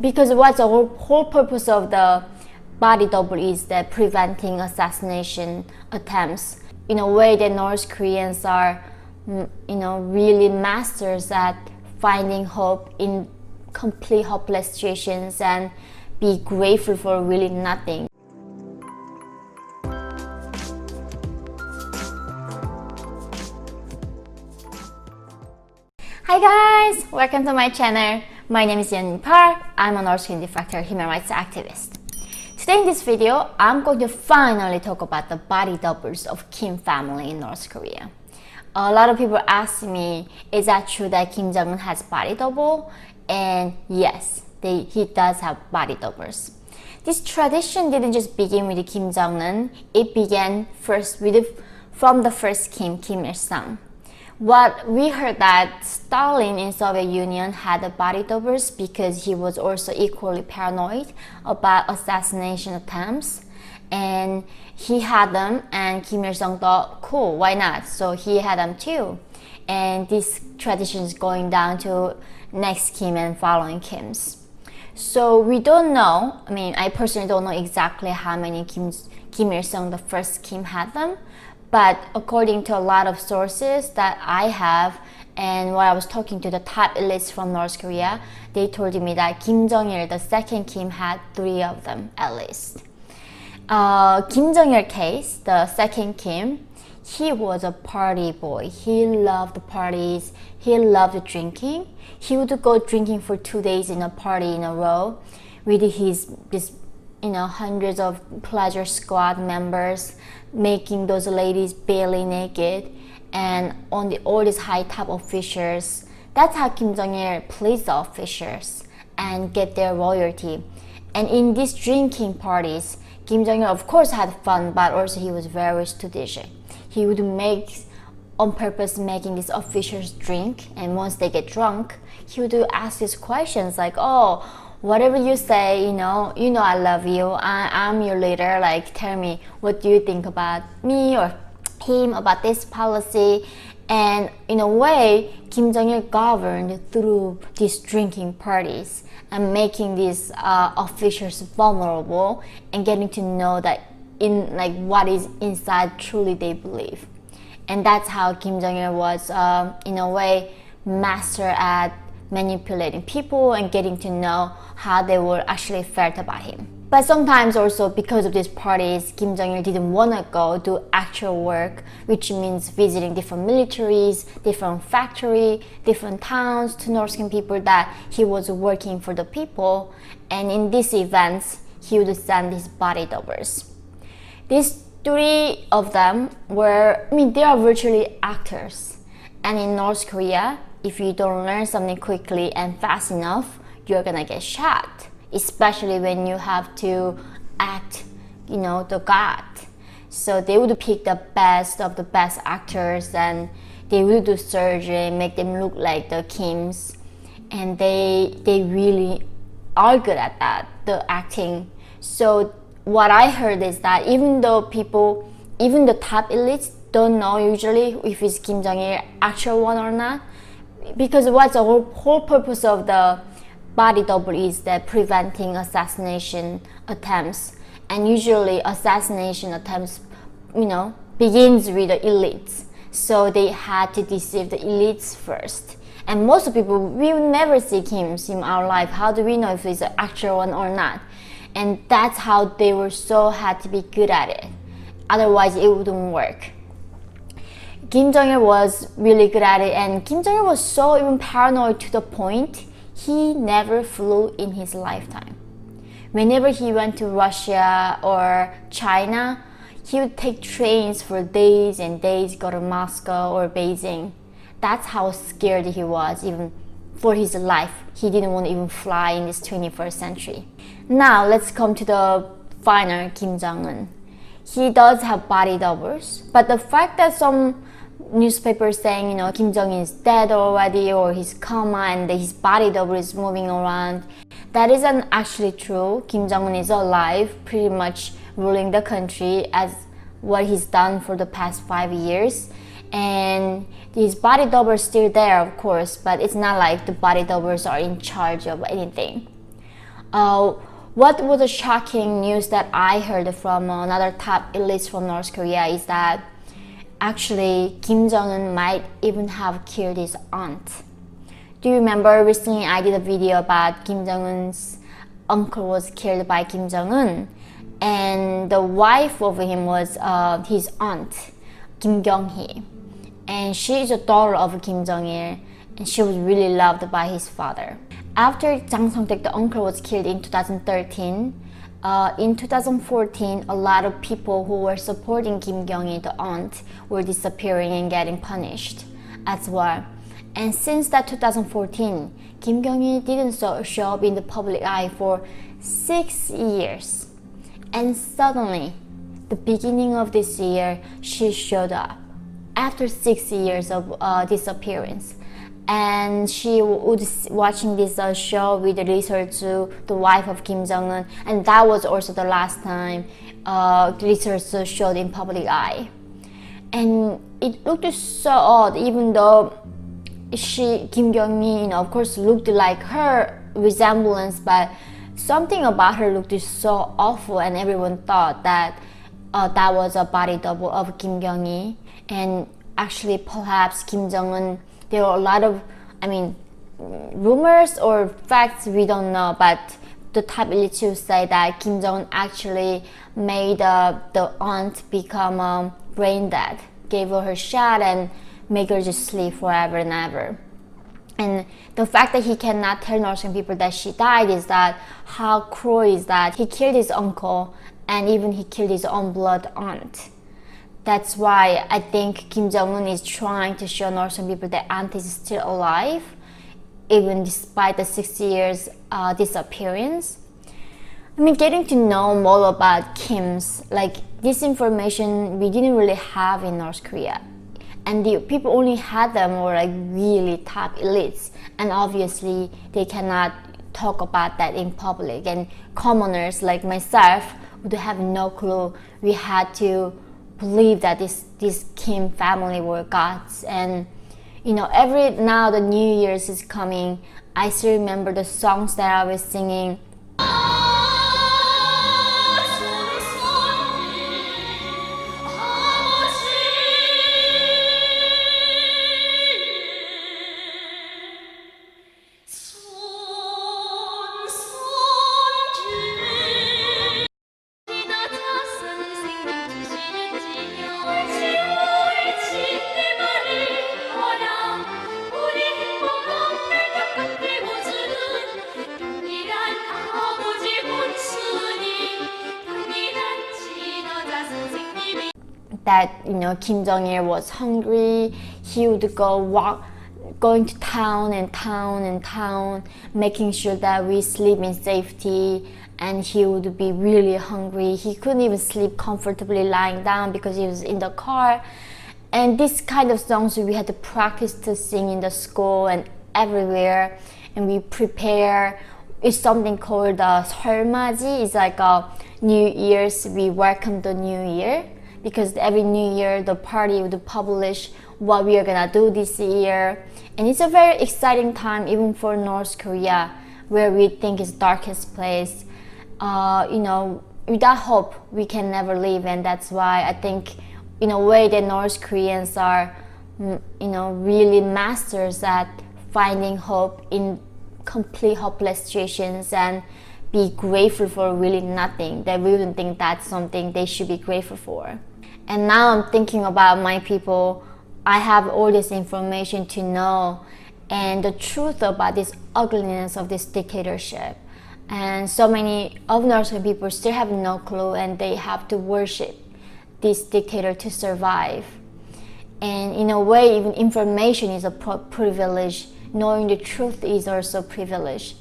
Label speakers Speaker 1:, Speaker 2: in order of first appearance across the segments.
Speaker 1: because what's the whole purpose of the body double is that preventing assassination attempts. In a way that North Koreans are, really masters at finding hope in complete hopeless situations and be grateful for really nothing. Hi guys! Welcome to my channel. My name is Yeonmi. I'm a North Korean de facto human rights activist. Today in this video, I'm going to finally talk about the body doubles of Kim family in North Korea. A lot of people ask me, is that true that Kim Jong-un has body double? And yes, he does have body doubles. This tradition didn't just begin with Kim Jong-un, it began from the first Kim Il-sung. What we heard that Stalin in Soviet Union had the body doubles because he was also equally paranoid about assassination attempts, and he had them, and Kim Il-sung thought, cool, why not? So he had them too, and this tradition is going down to next Kim and following Kims. So we don't know. I personally don't know exactly how many Kim Il-sung, the first Kim, had them. But according to a lot of sources that I have, and when I was talking to the top elites from North Korea, they told me that Kim Jong-il, the second Kim, had 3 of them at least. Kim Jong-il case, the second Kim, he was a party boy. He loved parties. He loved drinking. He would go drinking for 2 days in a party in a row with this hundreds of pleasure squad members, making those ladies barely naked, and on all these high top officials. That's how Kim Jong-il pleased the officials and get their loyalty. And in these drinking parties, Kim Jong-il of course had fun, but also he was very strategic. He would on purpose making these officials drink, and once they get drunk, he would ask these questions like, oh, whatever you say, I love you, I'm your leader, like tell me what do you think about me or him, about this policy. And in a way, Kim Jong-il governed through these drinking parties and making these officials vulnerable and getting to know that what is inside truly they believe. And that's how Kim Jong-il was in a way master at manipulating people and getting to know how they were actually felt about him. But sometimes also because of these parties, Kim Jong-il didn't want to go do actual work, which means visiting different militaries, different factory, different towns to North Korean people that he was working for the people. And in these events, he would send his body doubles. These 3 of them they are virtually actors. And in North Korea, if you don't learn something quickly and fast enough, you're gonna get shot, especially when you have to act, the god. So they would pick the best of the best actors, and they will do surgery, make them look like the Kims, and they really are good at that, the acting. So what I heard is that even the top elites don't know usually if it's Kim Jong-il actual one or not, because what's the whole purpose of the body double is that preventing assassination attempts. And usually assassination attempts, begins with the elites. So they had to deceive the elites first. And most people, we will never see Kims in our life. How do we know if it's an actual one or not? And that's how they had to be good at it. Otherwise it wouldn't work. Kim Jong-il was really good at it, and Kim Jong-il was so even paranoid to the point he never flew in his lifetime. Whenever he went to Russia or China, he would take trains for days and days, go to Moscow or Beijing. That's how scared he was, even for his life. He didn't want to even fly in this 21st century. Now let's come to the final Kim Jong-un. He does have body doubles, but the fact that some newspapers saying, Kim Jong-un is dead already, or he's coma and his body double is moving around, that isn't actually true. Kim Jong-un is alive, pretty much ruling the country as what he's done for the past 5 years. And his body double is still there, of course, but it's not like the body doubles are in charge of anything. What was a shocking news that I heard from another top elite from North Korea is that actually Kim Jong-un might even have killed his aunt. Do you remember recently I did a video about Kim Jong-un's uncle was killed by Kim Jong-un, and the wife of him was his aunt, Kim Kyung-hee, and she is a daughter of Kim Jong-il, and she was really loved by his father. After Jang Song-taek, the uncle, was killed in 2013, in 2014, a lot of people who were supporting Kim Kyung-hee, the aunt, were disappearing and getting punished as well. And since that 2014, Kim Kyung-hee didn't show up in the public eye for 6 years. And suddenly, the beginning of this year, she showed up after 6 years of disappearance. And she was watching this show with Lee Seol-ju, the wife of Kim Jong-un, and that was also the last time Lee Seol-ju showed in public eye. And it looked so odd, even though Kim Kyung-hee, of course, looked like her resemblance, but something about her looked so awful, and everyone thought that that was a body double of Kim Kyung-hee. And actually, perhaps Kim Jong-un, there are a lot of, rumors or facts we don't know, but the top elites say that Kim Jong-un actually made the aunt become brain dead, gave her shot and make her just sleep forever and ever. And the fact that he cannot tell North Korean people that she died is that how cruel is that? He killed his uncle and even he killed his own blood aunt. That's why I think Kim Jong-un is trying to show North Korean people that aunt is still alive, even despite the 6 years disappearance. Getting to know more about Kim's, this information we didn't really have in North Korea. And the people only had them were really top elites. And obviously they cannot talk about that in public. And commoners like myself would have no clue. We had to believe that this Kim family were gods. And every now the New Year's is coming, I still remember the songs that I was singing. That Kim Jong-il was hungry. He would going to town and town and town, making sure that we sleep in safety, and he would be really hungry. He couldn't even sleep comfortably lying down because he was in the car. And this kind of songs we had to practice to sing in the school and everywhere, and we prepare. It's something called 설맞이. It's like a New Year's, we welcome the New Year, because every New Year the party would publish what we are gonna do this year. And it's a very exciting time even for North Korea, where we think is darkest place. Without hope we can never live, and that's why I think in a way that North Koreans are really masters at finding hope in complete hopeless situations and be grateful for really nothing. They wouldn't think that's something they should be grateful for. And now I'm thinking about my people. I have all this information to know and the truth about this ugliness of this dictatorship. And so many of North Korean people still have no clue, and they have to worship this dictator to survive. And in a way, even information is a privilege. Knowing the truth is also privilege.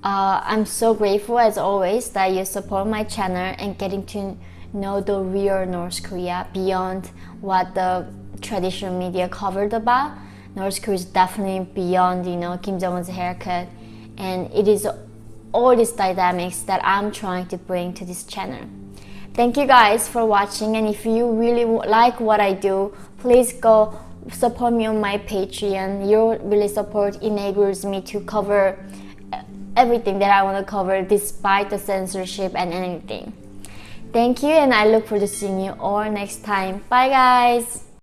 Speaker 1: I'm so grateful as always that you support my channel and getting to know the real North Korea beyond what the traditional media covered about. North Korea is definitely beyond Kim Jong-un's haircut, and it is all these dynamics that I'm trying to bring to this channel. Thank you guys for watching, and if you really like what I do, please go support me on my Patreon. Your really support enables me to cover everything that I want to cover despite the censorship and anything. Thank you, and I look forward to seeing you all next time. Bye guys!